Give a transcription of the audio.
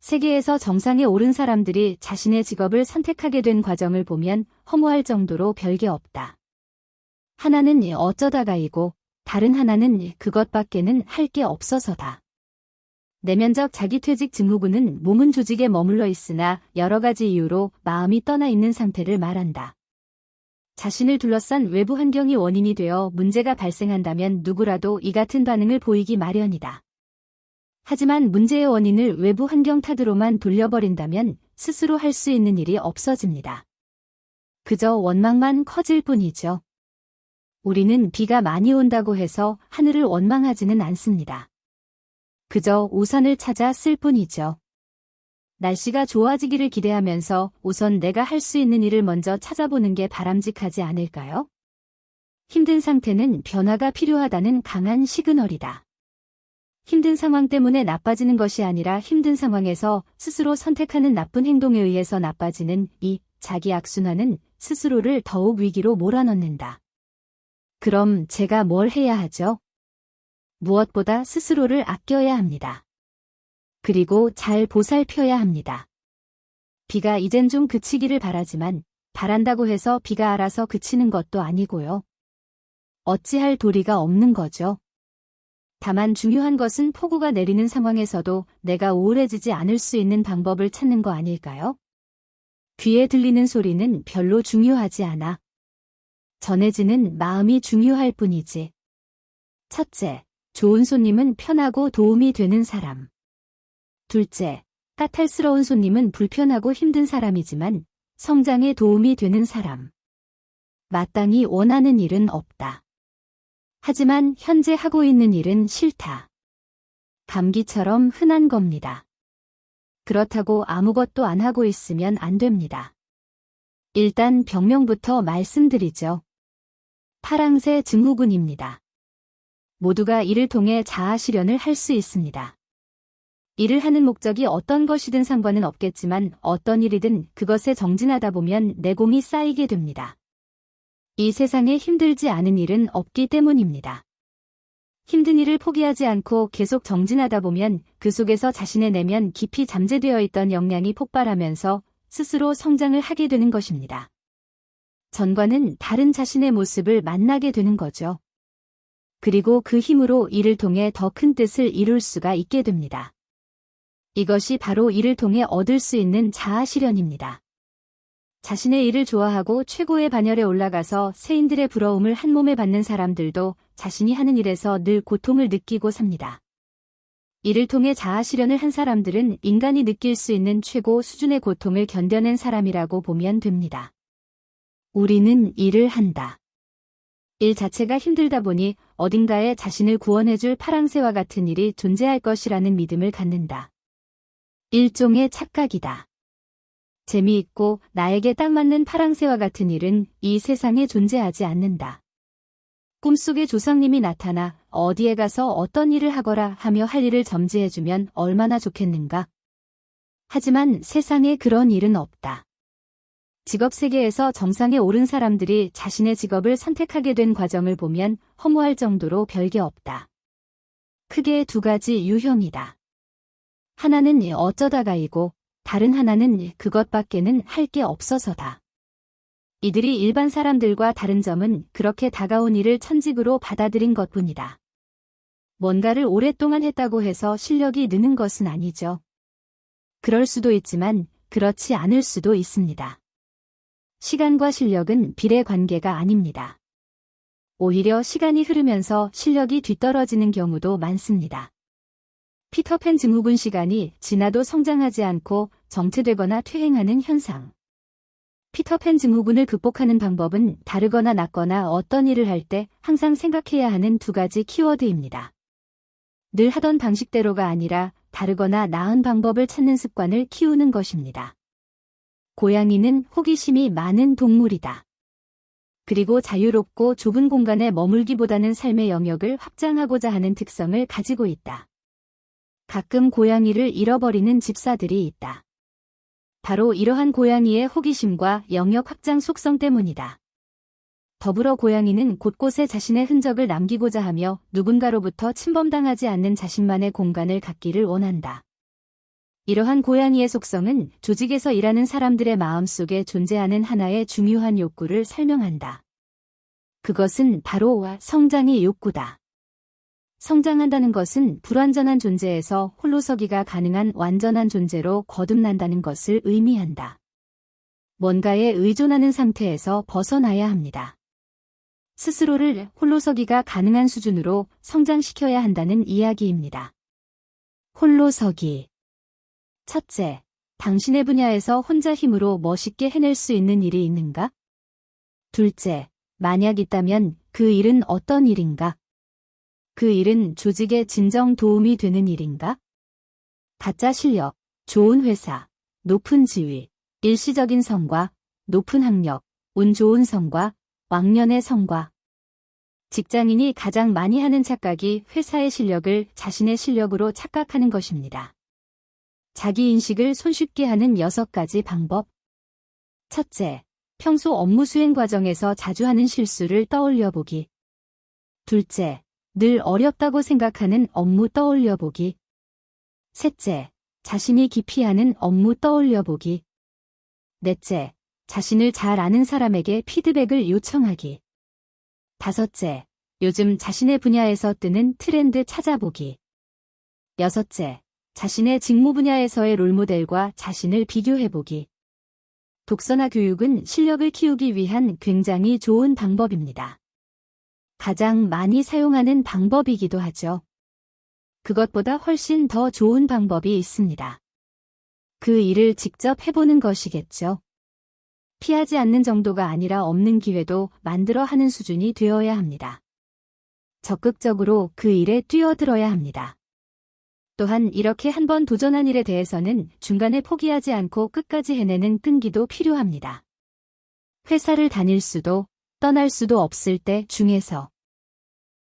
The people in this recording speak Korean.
세계에서 정상에 오른 사람들이 자신의 직업을 선택하게 된 과정을 보면 허무할 정도로 별게 없다. 하나는 어쩌다가이고 다른 하나는 그것밖에는 할 게 없어서다. 내면적 자기퇴직 증후군은 몸은 조직에 머물러 있으나 여러 가지 이유로 마음이 떠나 있는 상태를 말한다. 자신을 둘러싼 외부 환경이 원인이 되어 문제가 발생한다면 누구라도 이 같은 반응을 보이기 마련이다. 하지만 문제의 원인을 외부 환경 탓으로만 돌려버린다면 스스로 할 수 있는 일이 없어집니다. 그저 원망만 커질 뿐이죠. 우리는 비가 많이 온다고 해서 하늘을 원망하지는 않습니다. 그저 우산을 찾아 쓸 뿐이죠. 날씨가 좋아지기를 기대하면서 우선 내가 할 수 있는 일을 먼저 찾아보는 게 바람직하지 않을까요? 힘든 상태는 변화가 필요하다는 강한 시그널이다. 힘든 상황 때문에 나빠지는 것이 아니라 힘든 상황에서 스스로 선택하는 나쁜 행동에 의해서 나빠지는 이 자기 악순환은 스스로를 더욱 위기로 몰아넣는다. 그럼 제가 뭘 해야 하죠? 무엇보다 스스로를 아껴야 합니다. 그리고 잘 보살펴야 합니다. 비가 이젠 좀 그치기를 바라지만 바란다고 해서 비가 알아서 그치는 것도 아니고요. 어찌할 도리가 없는 거죠. 다만 중요한 것은 폭우가 내리는 상황에서도 내가 우울해지지 않을 수 있는 방법을 찾는 거 아닐까요? 귀에 들리는 소리는 별로 중요하지 않아. 전해지는 마음이 중요할 뿐이지. 첫째, 좋은 손님은 편하고 도움이 되는 사람. 둘째, 까탈스러운 손님은 불편하고 힘든 사람이지만 성장에 도움이 되는 사람. 마땅히 원하는 일은 없다. 하지만 현재 하고 있는 일은 싫다. 감기처럼 흔한 겁니다. 그렇다고 아무것도 안 하고 있으면 안 됩니다. 일단 병명부터 말씀드리죠. 파랑새 증후군입니다. 모두가 이를 통해 자아 실현을 할 수 있습니다. 일을 하는 목적이 어떤 것이든 상관은 없겠지만 어떤 일이든 그것에 정진하다 보면 내공이 쌓이게 됩니다. 이 세상에 힘들지 않은 일은 없기 때문입니다. 힘든 일을 포기하지 않고 계속 정진하다 보면 그 속에서 자신의 내면 깊이 잠재되어 있던 역량이 폭발하면서 스스로 성장을 하게 되는 것입니다. 전과는 다른 자신의 모습을 만나게 되는 거죠. 그리고 그 힘으로 이를 통해 더 큰 뜻을 이룰 수가 있게 됩니다. 이것이 바로 이를 통해 얻을 수 있는 자아 실현입니다. 자신의 일을 좋아하고 최고의 반열에 올라가서 세인들의 부러움을 한 몸에 받는 사람들도 자신이 하는 일에서 늘 고통을 느끼고 삽니다. 이를 통해 자아 실현을 한 사람들은 인간이 느낄 수 있는 최고 수준의 고통을 견뎌낸 사람이라고 보면 됩니다. 우리는 일을 한다. 일 자체가 힘들다 보니 어딘가에 자신을 구원해줄 파랑새와 같은 일이 존재할 것이라는 믿음을 갖는다. 일종의 착각이다. 재미있고 나에게 딱 맞는 파랑새와 같은 일은 이 세상에 존재하지 않는다. 꿈속에 조상님이 나타나 어디에 가서 어떤 일을 하거라 하며 할 일을 점지해주면 얼마나 좋겠는가. 하지만 세상에 그런 일은 없다. 직업 세계에서 정상에 오른 사람들이 자신의 직업을 선택하게 된 과정을 보면 허무할 정도로 별게 없다. 크게 두 가지 유형이다. 하나는 어쩌다가이고 다른 하나는 그것밖에는 할 게 없어서다. 이들이 일반 사람들과 다른 점은 그렇게 다가온 일을 천직으로 받아들인 것뿐이다. 뭔가를 오랫동안 했다고 해서 실력이 느는 것은 아니죠. 그럴 수도 있지만 그렇지 않을 수도 있습니다. 시간과 실력은 비례 관계가 아닙니다. 오히려 시간이 흐르면서 실력이 뒤떨어지는 경우도 많습니다. 피터팬 증후군 시간이 지나도 성장하지 않고 정체되거나 퇴행하는 현상. 피터팬 증후군을 극복하는 방법은 다르거나 낫거나 어떤 일을 할 때 항상 생각해야 하는 두 가지 키워드입니다. 늘 하던 방식대로가 아니라 다르거나 나은 방법을 찾는 습관을 키우는 것입니다. 고양이는 호기심이 많은 동물이다. 그리고 자유롭고 좁은 공간에 머물기보다는 삶의 영역을 확장하고자 하는 특성을 가지고 있다. 가끔 고양이를 잃어버리는 집사들이 있다. 바로 이러한 고양이의 호기심과 영역 확장 속성 때문이다. 더불어 고양이는 곳곳에 자신의 흔적을 남기고자 하며 누군가로부터 침범당하지 않는 자신만의 공간을 갖기를 원한다. 이러한 고양이의 속성은 조직에서 일하는 사람들의 마음속에 존재하는 하나의 중요한 욕구를 설명한다. 그것은 바로 성장의 욕구다. 성장한다는 것은 불완전한 존재에서 홀로서기가 가능한 완전한 존재로 거듭난다는 것을 의미한다. 뭔가에 의존하는 상태에서 벗어나야 합니다. 스스로를 홀로서기가 가능한 수준으로 성장시켜야 한다는 이야기입니다. 홀로서기. 첫째, 당신의 분야에서 혼자 힘으로 멋있게 해낼 수 있는 일이 있는가? 둘째, 만약 있다면 그 일은 어떤 일인가? 그 일은 조직에 진정 도움이 되는 일인가? 가짜 실력, 좋은 회사, 높은 지위, 일시적인 성과, 높은 학력, 운 좋은 성과, 왕년의 성과. 직장인이 가장 많이 하는 착각이 회사의 실력을 자신의 실력으로 착각하는 것입니다. 자기 인식을 손쉽게 하는 6가지 방법. 첫째, 평소 업무 수행 과정에서 자주 하는 실수를 떠올려 보기. 둘째, 늘 어렵다고 생각하는 업무 떠올려 보기. 셋째, 자신이 기피하는 업무 떠올려 보기. 넷째, 자신을 잘 아는 사람에게 피드백을 요청하기. 다섯째, 요즘 자신의 분야에서 뜨는 트렌드 찾아보기. 여섯째, 자신의 직무 분야에서의 롤모델과 자신을 비교해보기. 독서나 교육은 실력을 키우기 위한 굉장히 좋은 방법입니다. 가장 많이 사용하는 방법이기도 하죠. 그것보다 훨씬 더 좋은 방법이 있습니다. 그 일을 직접 해보는 것이겠죠. 피하지 않는 정도가 아니라 없는 기회도 만들어 하는 수준이 되어야 합니다. 적극적으로 그 일에 뛰어들어야 합니다. 또한 이렇게 한번 도전한 일에 대해서는 중간에 포기하지 않고 끝까지 해내는 끈기도 필요합니다. 회사를 다닐 수도 떠날 수도 없을 때 중에서